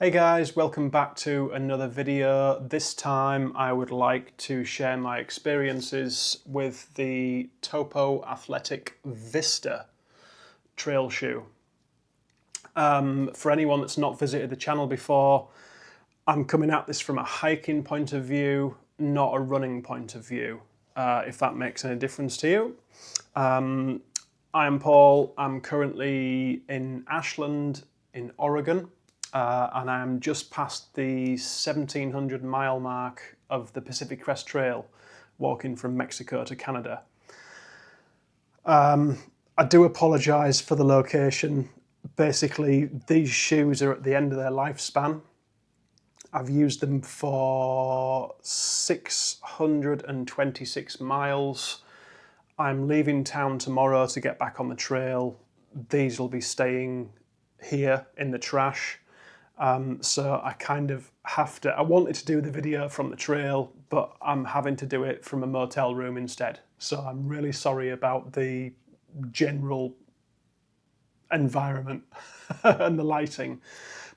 Hey guys, welcome back to another video. This time I would like to share my experiences with the Topo Athletic Vista trail shoe. For anyone that's not visited the channel before, I'm coming at this from a hiking point of view, not a running point of view, if that makes any difference to you. I'm Paul. I'm currently in Ashland in Oregon. And I'm just past the 1,700 mile mark of the Pacific Crest Trail, walking from Mexico to Canada. I do apologise for the location. Basically, these shoes are at the end of their lifespan. I've used them for 626 miles. I'm leaving town tomorrow to get back on the trail. These will be staying here in the trash. So I kind of have to, I wanted to do the video from the trail, but I'm having to do it from a motel room instead. So I'm really sorry about the general environment and the lighting.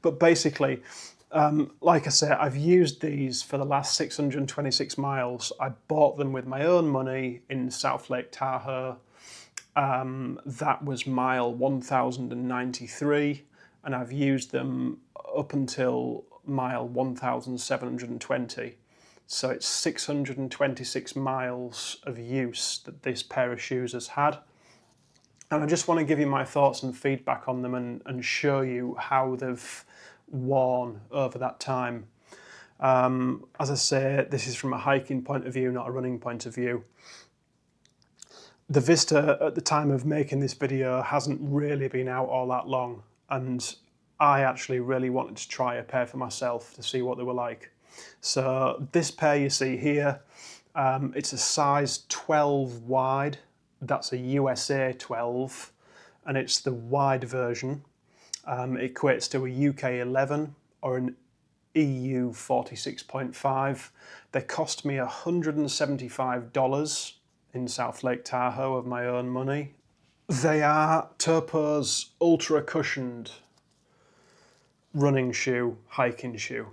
But basically, like I say, I've used these for the last 626 miles. I bought them with my own money in South Lake Tahoe. That was mile 1093, and I've used them up until mile 1720. So it's 626 miles of use that this pair of shoes has had. And I just want to give you my thoughts and feedback on them and show you how they've worn over that time. As I say, this is from a hiking point of view, not a running point of view. The Vista at the time of making this video hasn't really been out all that long, and I actually really wanted to try a pair for myself to see what they were like. So this pair you see here, it's a size 12 wide. That's a USA 12, and it's the wide version. It equates to a UK 11 or an EU 46.5. They cost me $175 in South Lake Tahoe of my own money. They are Topo's ultra cushioned running shoe, hiking shoe.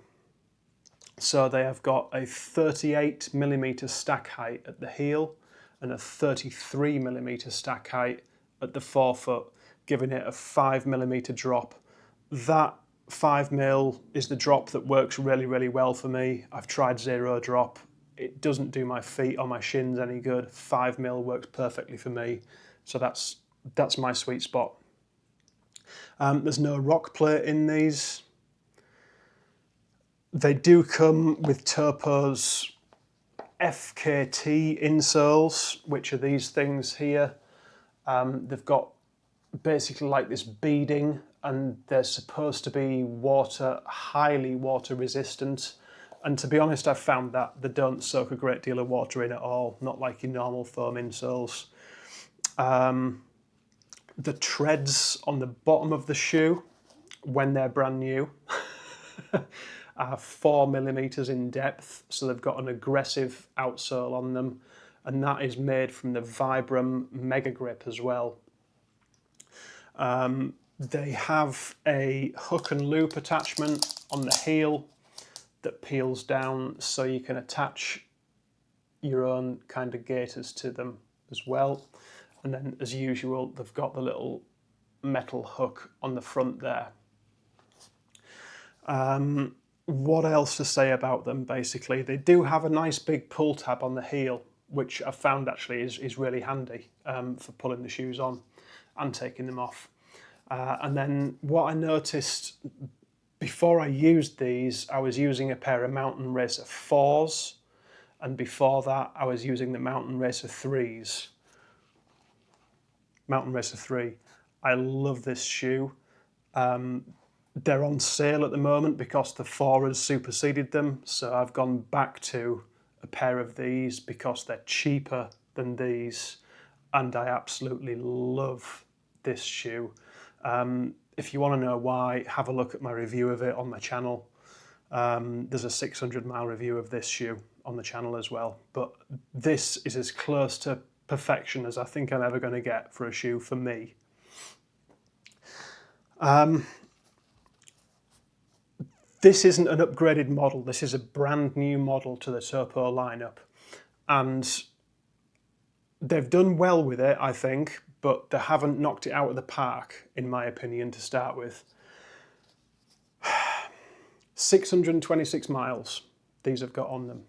So they have got a 38mm stack height at the heel and a 33mm stack height at the forefoot, giving it a 5mm drop. That 5mm is the drop that works really, really well for me. I've tried zero drop. It doesn't do my feet or my shins any good. 5mm works perfectly for me. So that's my sweet spot. There's no rock plate in these. They do come with Topo's FKT insoles, which are these things here. They've got basically like this beading, and they're supposed to be highly water resistant. And to be honest, I've found that they don't soak a great deal of water in at all, not like your normal foam insoles. The treads on the bottom of the shoe, when they're brand new, are 4mm in depth, so they've got an aggressive outsole on them, and that is made from the Vibram Mega Grip as well. They have a hook and loop attachment on the heel that peels down, so you can attach your own kind of gaiters to them as well. And then, as usual, they've got the little metal hook on the front there. What else to say about them? Basically, they do have a nice big pull tab on the heel, which I've found actually is really handy for pulling the shoes on and taking them off. And then what I noticed before I used these, I was using a pair of Mountain Racer 4s, and before that I was using the Mountain Racer 3s. Mountain Racer 3. I love this shoe. They're on sale at the moment because the 4 has superseded them, so I've gone back to a pair of these because they're cheaper than these, and I absolutely love this shoe. If you want to know why, have a look at my review of it on my channel. There's a 600 mile review of this shoe on the channel as well, but this is as close to perfection as I think I'm ever going to get for a shoe for me. This isn't an upgraded model, this is a brand new model to the Topo lineup. And they've done well with it, I think, but they haven't knocked it out of the park, in my opinion, to start with. 626 miles these have got on them.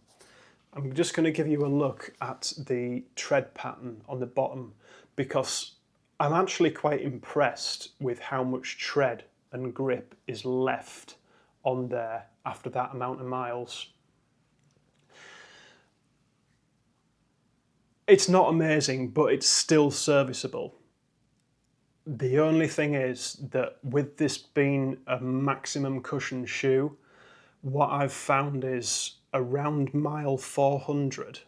I'm just going to give you a look at the tread pattern on the bottom, because I'm actually quite impressed with how much tread and grip is left on there after that amount of miles. It's not amazing, but it's still serviceable. The only thing is that with this being a maximum cushion shoe, what I've found is around mile 400,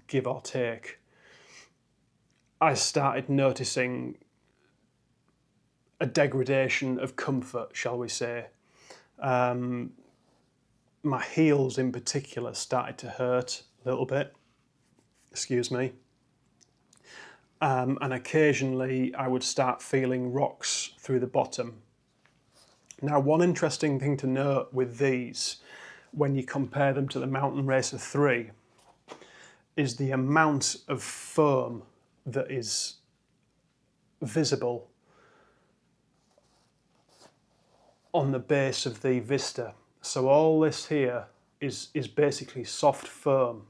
give or take, I started noticing a degradation of comfort, shall we say. My heels in particular started to hurt a little bit, excuse me. And occasionally I would start feeling rocks through the bottom. Now, one interesting thing to note with these, when you compare them to the Mountain Racer 3, is the amount of foam that is visible on the base of the Vista. So all this here is basically soft foam,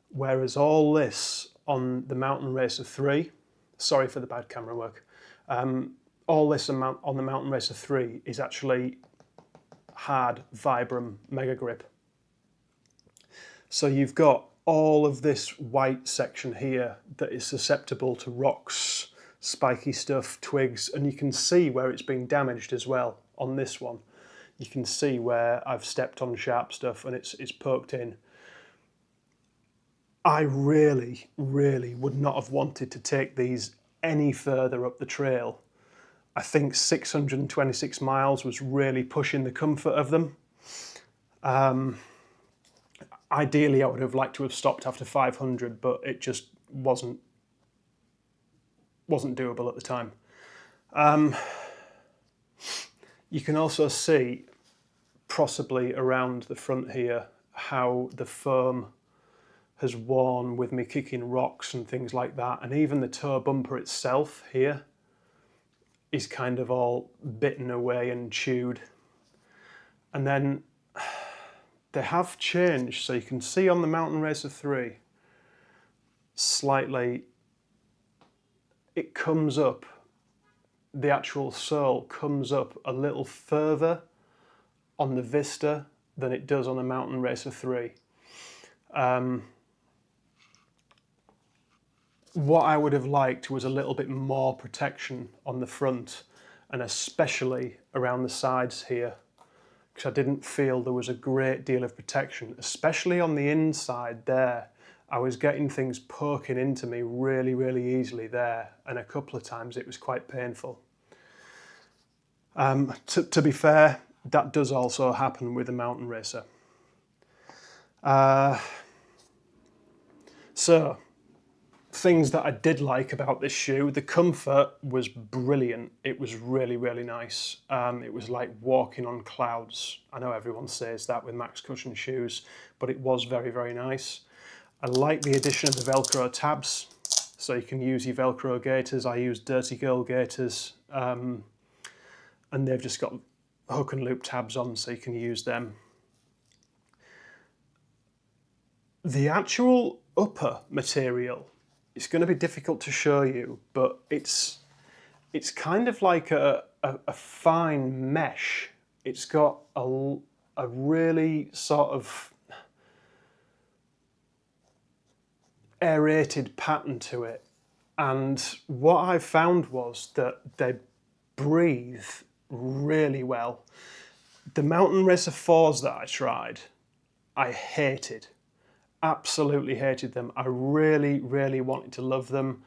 whereas all this on the Mountain Racer 3, sorry for the bad camera work, all this amount on the Mountain Racer 3 is actually hard Vibram Mega Grip. So you've got all of this white section here that is susceptible to rocks, spiky stuff, twigs, and you can see where it's been damaged as well on this one. You can see where I've stepped on sharp stuff and it's poked in. I really, really would not have wanted to take these any further up the trail. I think 626 miles was really pushing the comfort of them. Ideally, I would have liked to have stopped after 500, but it just wasn't doable at the time. You can also see, possibly around the front here, how the foam has worn with me kicking rocks and things like that, and even the toe bumper itself here is kind of all bitten away and chewed. And then they have changed, so you can see on the Mountain Racer 3, slightly, it comes up, the actual sole comes up a little further on the Vista than it does on the Mountain Racer 3. What I would have liked was a little bit more protection on the front, and especially around the sides here, because I didn't feel there was a great deal of protection, especially on the inside there. I was getting things poking into me really, really easily there, and a couple of times it was quite painful. To be fair, that does also happen with a Mountain Racer. So, things that I did like about this shoe, the comfort was brilliant. It was really, really nice. It was like walking on clouds. I know everyone says that with max cushion shoes, but it was very, very nice. I like the addition of the Velcro tabs, so you can use your Velcro gaiters. I use Dirty Girl gaiters, and they've just got hook and loop tabs on, so you can use them. The actual upper material, it's going to be difficult to show you, but it's kind of like a fine mesh. It's got a really sort of aerated pattern to it. And what I found was that they breathe really well. The Mountain Racer 4s that I tried, I hated. Absolutely hated them. I really, really wanted to love them,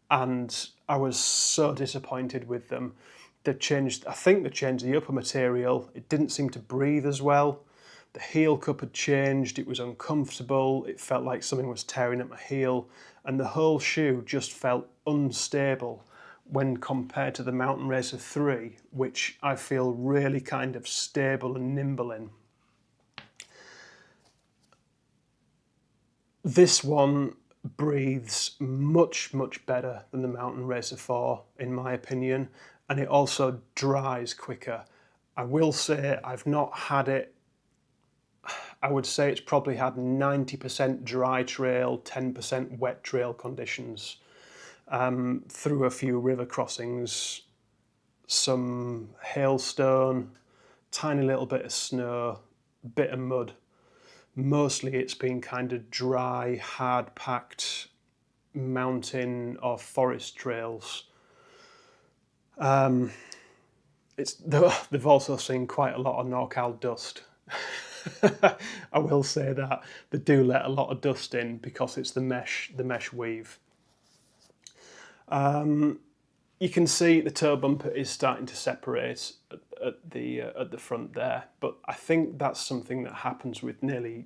and I was so disappointed with them. I think they changed the upper material. It didn't seem to breathe as well. The heel cup had changed. It was uncomfortable. It felt like something was tearing at my heel, and the whole shoe just felt unstable. when compared to the Mountain Racer 3, which I feel really kind of stable and nimble in. This one breathes much, much better than the Mountain Racer 4, in my opinion, and it also dries quicker. I will say I've not had it, I would say it's probably had 90% dry trail, 10% wet trail conditions, through a few river crossings, some hailstone, tiny little bit of snow, bit of mud. Mostly it's been kind of dry, hard-packed mountain or forest trails. They've also seen quite a lot of NorCal dust. I will say that. They do let a lot of dust in because it's the mesh weave. You can see the toe bumper is starting to separate at the front there, but I think that's something that happens with nearly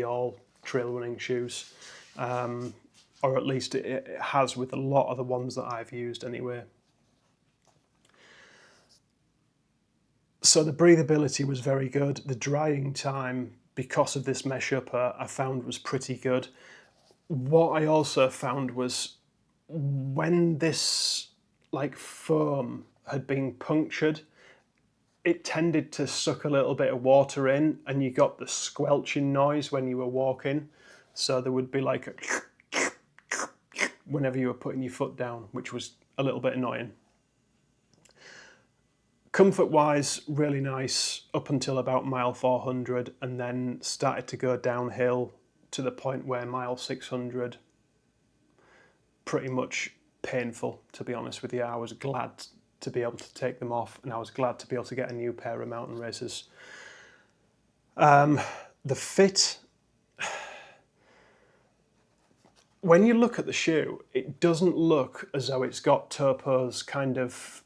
all trail running shoes, or at least it has with a lot of the ones that I've used anyway. So the breathability was very good. The drying time, because of this mesh upper, I found was pretty good. What I also found was when this like foam had been punctured, it tended to suck a little bit of water in, and you got the squelching noise when you were walking. So there would be like a whenever you were putting your foot down, which was a little bit annoying. Comfort-wise, really nice up until about mile 400, and then started to go downhill to the point where mile 600, pretty much painful, to be honest with you. I was glad to be able to take them off, and I was glad to be able to get a new pair of mountain racers. The fit, when you look at the shoe, it doesn't look as though it's got Topo's kind of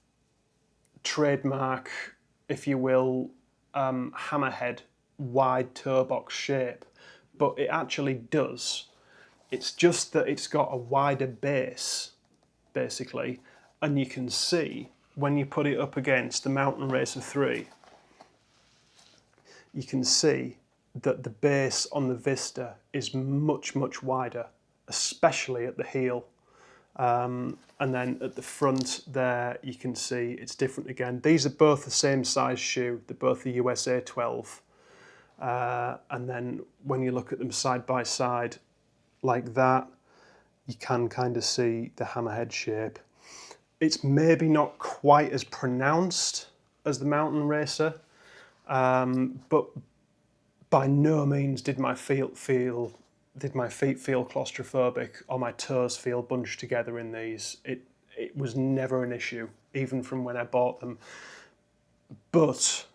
trademark, if you will, hammerhead wide toe box shape, but it actually does. It's just that it's got a wider base, basically, and you can see when you put it up against the Mountain Racer 3, you can see that the base on the Vista is much, much wider, especially at the heel. And then at the front there, you can see it's different again. These are both the same size shoe. They're both the USA 12. And then when you look at them side by side like that, you can kind of see the hammerhead shape. It's maybe not quite as pronounced as the Mountain Racer, but by no means did my feet feel claustrophobic or my toes feel bunched together in these. It was never an issue, even from when I bought them. But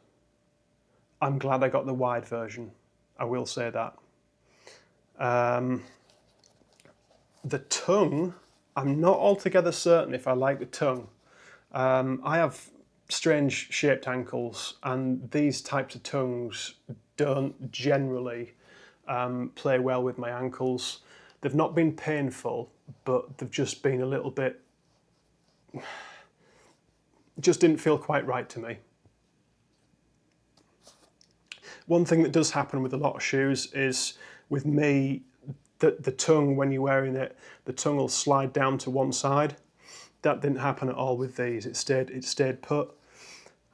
I'm glad I got the wide version. I will say that. The tongue, I'm not altogether certain if I like the tongue. I have strange shaped ankles, and these types of tongues don't generally play well with my ankles. They've not been painful, but they've just been a little bit, just didn't feel quite right to me. One thing that does happen with a lot of shoes is, with me, the tongue, when you're wearing it, the tongue will slide down to one side. That didn't happen at all with these. It stayed put.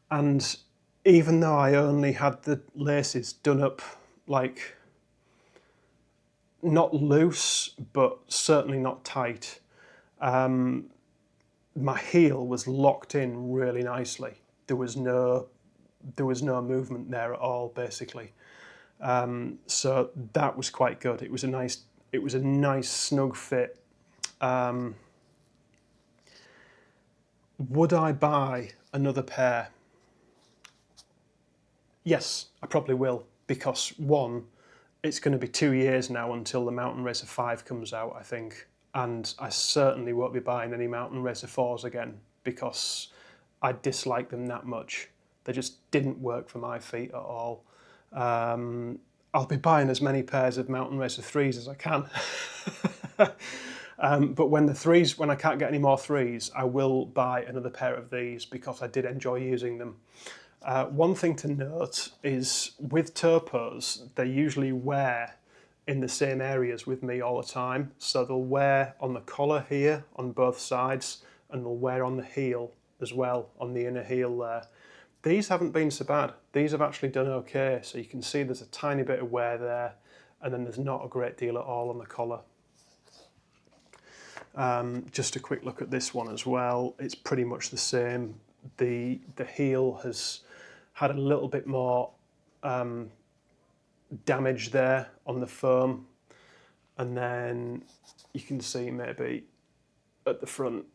And even though I only had the laces done up, like, not loose, but certainly not tight, my heel was locked in really nicely. There was no movement there at all, basically. So that was quite good. It was a nice snug fit. Would I buy another pair? Yes, I probably will, because one, it's going to be 2 years now until the Mountain Racer 5 comes out, I think, and I certainly won't be buying any Mountain Racer 4s again because I dislike them that much. They just didn't work for my feet at all. I'll be buying as many pairs of Mountain Racer 3s as I can. But when I can't get any more threes, I will buy another pair of these because I did enjoy using them. One thing to note is with Topos, they usually wear in the same areas with me all the time. So they'll wear on the collar here on both sides, and they'll wear on the heel as well, on the inner heel there. These haven't been so bad. These have actually done okay. So you can see there's a tiny bit of wear there, and then there's not a great deal at all on the collar. Just a quick look at this one as well. It's pretty much the same. The heel has had a little bit more damage there on the foam, and then you can see maybe at the front,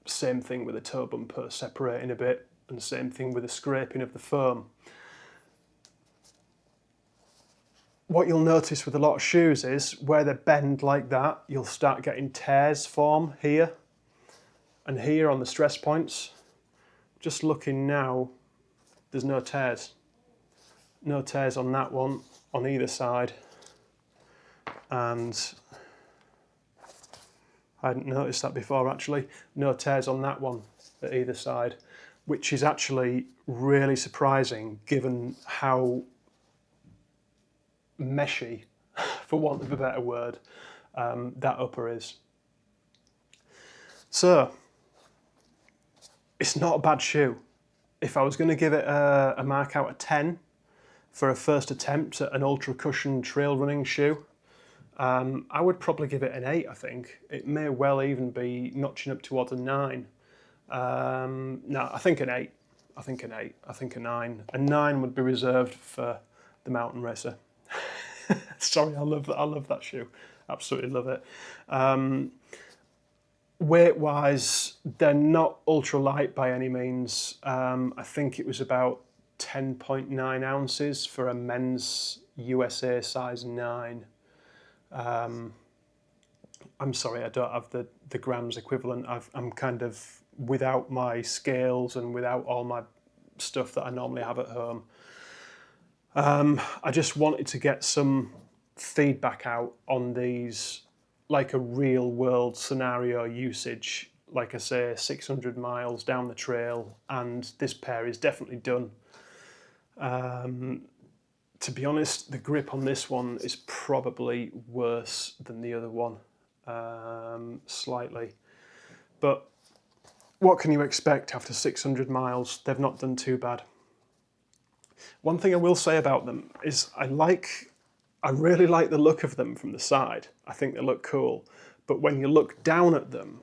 same thing with the toe bumper separating a bit, and same thing with the scraping of the foam. What you'll notice with a lot of shoes is where they bend like that, you'll start getting tears form here and here on the stress points. Just looking now, there's no tears. No tears on that one on either side, and I hadn't noticed that before actually. No tears on that one at either side, which is actually really surprising given how meshy, for want of a better word, that upper is. So it's not a bad shoe. If I was going to give it a mark out of 10 for a first attempt at an ultra cushioned trail running shoe, I would probably give it an 8, I think. It may well even be notching up towards a 9. No, I think an 8. I think an 8. I think a 9. A 9 would be reserved for the mountain racer. Sorry, I love that. I love that shoe. Absolutely love it. Weight-wise, they're not ultra light by any means. I think it was about 10.9 ounces for a men's USA size 9. I'm sorry, I don't have the grams equivalent. I'm kind of without my scales and without all my stuff that I normally have at home. I just wanted to get some feedback out on these, like a real world scenario usage. Like I say, 600 miles down the trail, and this pair is definitely done. To be honest, the grip on this one is probably worse than the other one, slightly. But what can you expect after 600 miles? They've not done too bad. One thing I will say about them is I really like the look of them from the side. I think they look cool. But when you look down at them,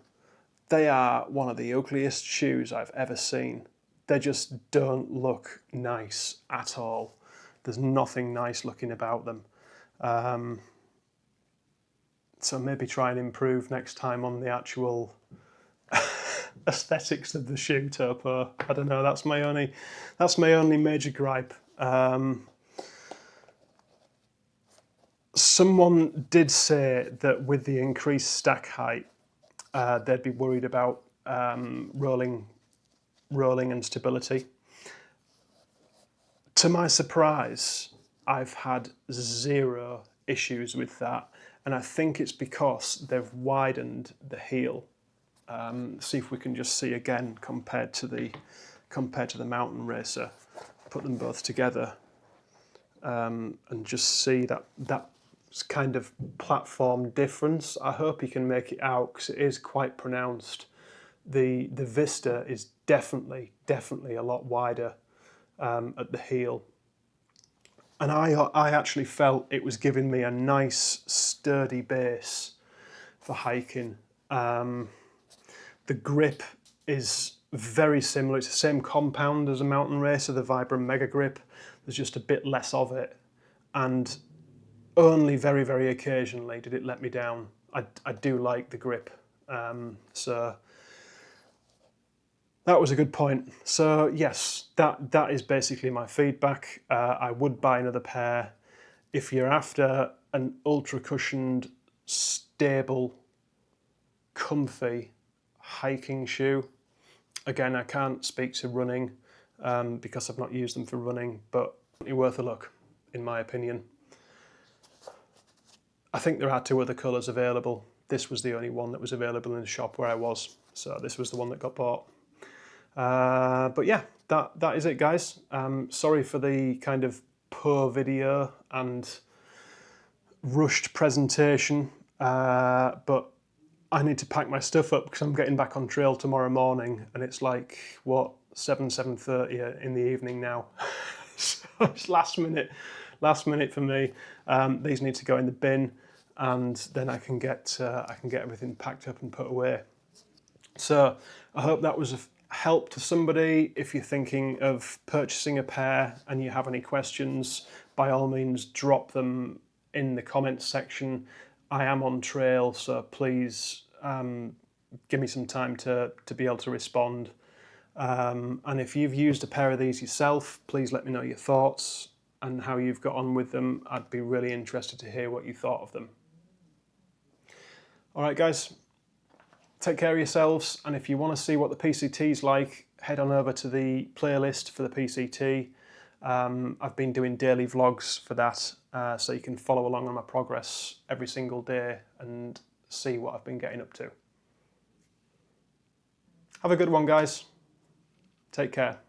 they are one of the ugliest shoes I've ever seen. They just don't look nice at all. There's nothing nice looking about them. So maybe try and improve next time on the actual aesthetics of the shoe, Topo. I don't know, that's my only major gripe. Someone did say that with the increased stack height, they'd be worried about rolling and stability. To my surprise, I've had 0 issues with that, and I think it's because they've widened the heel. See if we can just see again compared to the mountain racer. Put them both together and just see that kind of platform difference. I hope you can make it out because it is quite pronounced. The Vista is definitely a lot wider at the heel, and I actually felt it was giving me a nice sturdy base for hiking. The grip is very similar. It's the same compound as a mountain racer, the Vibram Mega Grip. There's just a bit less of it, and only very occasionally did it let me down. I do like the grip, so that was a good point. So yes, that is basically my feedback. I would buy another pair. If you're after an ultra cushioned, stable, comfy hiking shoe, again, I can't speak to running because I've not used them for running, but it's worth a look, in my opinion. I think there are 2 other colours available, this was the only one that was available in the shop where I was. So this was the one that got bought. But yeah, that is it, guys. Sorry for the kind of poor video and rushed presentation, but I need to pack my stuff up because I'm getting back on trail tomorrow morning, and it's like, what, 7:30 in the evening now. So it's last minute for me. These need to go in the bin, and then I can get everything packed up and put away. So I hope that was a help to somebody. If you're thinking of purchasing a pair and you have any questions, by all means drop them in the comments section. I am on trail, so please give me some time to be able to respond. And if you've used a pair of these yourself, please let me know your thoughts and how you've got on with them. I'd be really interested to hear what you thought of them. All right, guys, take care of yourselves. And if you want to see what the PCT is like, head on over to the playlist for the PCT. I've been doing daily vlogs for that, so you can follow along on my progress every single day and see what I've been getting up to. Have a good one, guys. Take care.